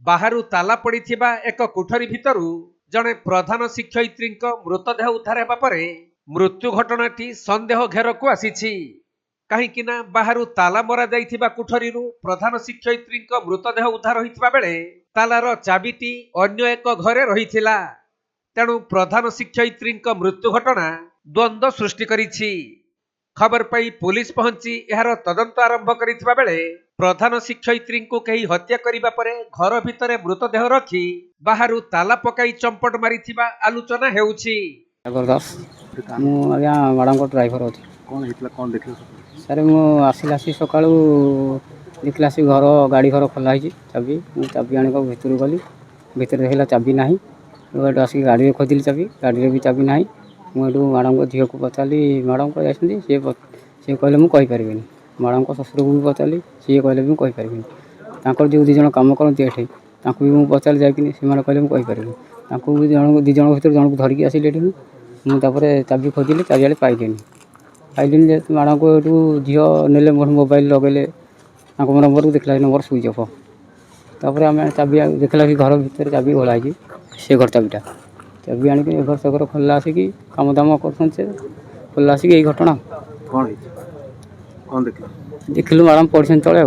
Bahru ताला पड़िथिबा एक कोठरी भितरु जड़े प्रधान शिक्षयित्री मृतदेह उद्धार हेबा परे मृत्यु घटनाटी संदेह घेरकू आसीछि। कहीं बाहरु ताला मरा जाइथिबा कोठरीरु प्रधान शिक्षयित्री मृतदेह उद्धार होइथिबा बेले तालार चाबिटी अन्य एक घरे रहिथिला। तेणु प्रधान शिक्षयित्री मृत्यु घटना द्वंद्व सृष्टि करिछि। खबर पाई पुलिस पहुंची एहार तदंत आरंभ करिथिबा बेले प्रधान शिक्षयित्री को कहीं हत्या करिबा परे घर भितरे मृतदेह रखी बाहरु ताला पकाई चंपट मारिथिबा आलोचना हेउछि। मु आज्ञा मैडम को ड्राइवर अछि। कौन हितला कौन देखले सर मु आसिलासी सकाळू देखलासी घर गाड़ी घर खोला है चाबी चाबी आने को भितर गली भितर देखला चाबी नाही एटू आसिक गाड़ी खोजिली चाबी गाड़ी भी चाबी नाही मुझे मैडम को झील को पचारि मैडम कह सी कहले मुझे कहीपरि मैडम को शशुर को भी पचारि सी कहले भी कहीपरि जो दिज कम करती ये भी मुझे पचारि जाकि कहले मुझे कहीपरि जन दिज भर जन को धरिकी आसिले मुझे चाबी खोजिली चारिआड़े पाइलिनी जेहतु मैडम को ये झील ने मोबाइल लगेले नंबर को देखला नंबर स्विच अफ तापर आम चाबी देखला कि घर भितर चाबी ओह्लाई से घर चाबीटा चाबी आनिक घर से घर खोला आसिक कम दाम कर खोला आसिक यही घटना कौन देखिलु मैडम पढ़ी तले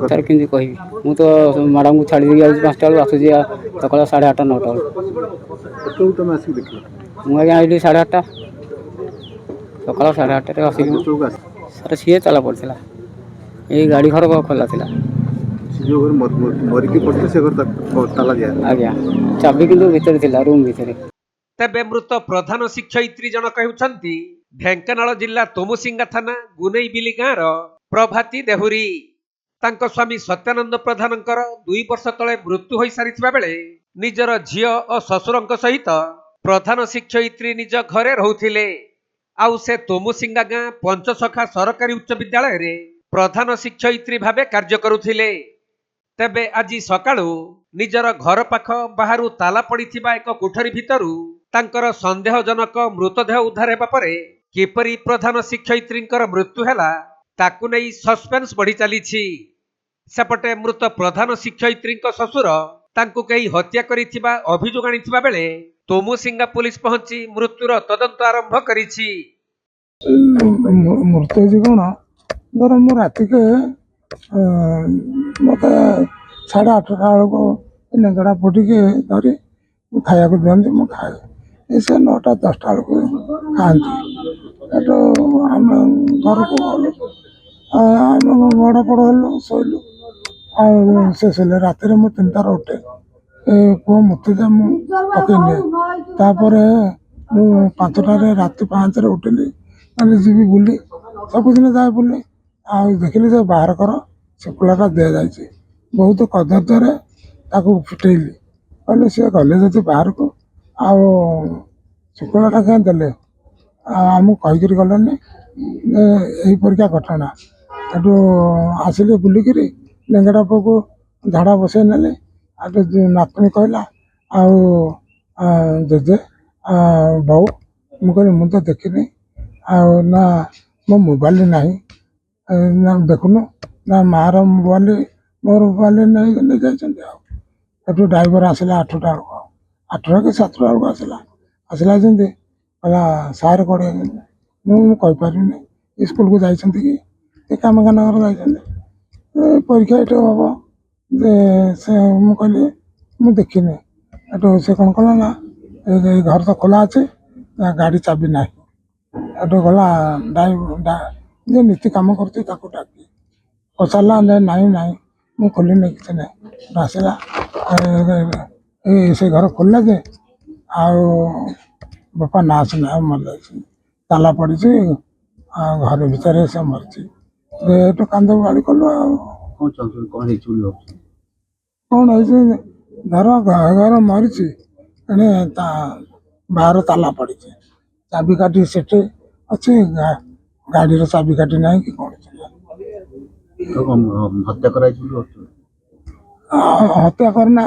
तार केमती कह मुझे तो मैडम को छाड़ी देगी 5टा बेलू आसूसी सकाल 8:30 9टा मुझे आइली 8:30 सकाल 8:30 आसिक सर सी ताला पड़ा ये गाड़ी घर खोला था आज्ञा चाबी किंतु भीतर थिला रूम भीतर। तेबे मृत प्रधान शिक्षयित्री जनक हेउछंती ढेंकानाल जिला तोमुसिंगा थाना गुनेईबिली गाँर प्रभाती देहुरी। तांको स्वामी सत्यानंद प्रधानंकर 2 वर्ष तले मृत्यु होई सारिथिबा बेले निजर झियो और ससुरंक सहित प्रधान शिक्षयित्री निज घरे रहुथिले। आउ से तोमुसिंगा गाँ पंचसखा सरकारी उच्च विद्यालय रे प्रधान शिक्षयित्री भावे कार्य करुथिले। तेबे आज सकाळू निजर घर पाख बाहरु ताला पड़िथिबा एक कोठरी भितरु तांकर संदेहजनक मृतदेह उद्धार हेबा परे किपरि प्रधान शिक्षयित्रींकर मृत्यु हैला ताकु नै सस्पेंस बढ़ी चलीछि। सेपटे मृत प्रधान शिक्षयित्रींक ससुर तांकु कई हत्या करिथिबा अभियोग आनिथिबा बेले तोमुसिंगा पुलिस पहुंची मृत्युर तदंत आरंभ करिछि। मृत्यु जीवन धर मो राति के मत 8:30 बेलू नेगड़ा पुटिके धरी खाया दिखती मुझे खाए से 9टा 10टा बेलू खाती आम घर को गलु आम बड़ बड़ हलु शोलु शेष रात मुझे 3टार उठे पुओ मुतीजा पकईनि तापर मु 5टार राति 5 उठिली जी बुली सबुदिन जाए बुली देखिली से बाहर कर शुक्लाटा दि जाए बहुत कदर्य फुटेली कहले सी गले जी बाहर को शुक्लाटा क्या देले आमको कहीकि गलनि यहीपरिका घटना एटू आसिले बुलिक लेंगड़ा पुओ को झाड़ा बसई नेले नातुणी कहला जेजे बो मुझे मुझे देखनी ना मो मोबाइल नहीं ना देखुनु ना मार मोबाइल मोर मोबाइल नहीं जाइए ड्राइवर आसला 8टा बेलू 8टा कि 7टा बेलू आसला जमी कहला सार कड़े मुझे स्कूल को जाइए कि कामगानगर जाइए परीक्षा ये हम से मुझे मुझे देखनी एटू से कौन कला ना घर तो खोला अच्छे गाड़ी चाबी ना एटू गला जे नीति कम करती डाकी पचारा नाई नाई मुझे खोली नहीं कि नहीं आसला से घर खोलला जे बापा ना सुना मर जा ताला पड़ी घर भितर से मरची कांद गाड़ी कलु कौन है धर घर मरीची बाहर ताला पड़ी चाबी काटी से अच्छे गाड़ी चाबी काटी ना कि कौन हत्या हत्या करना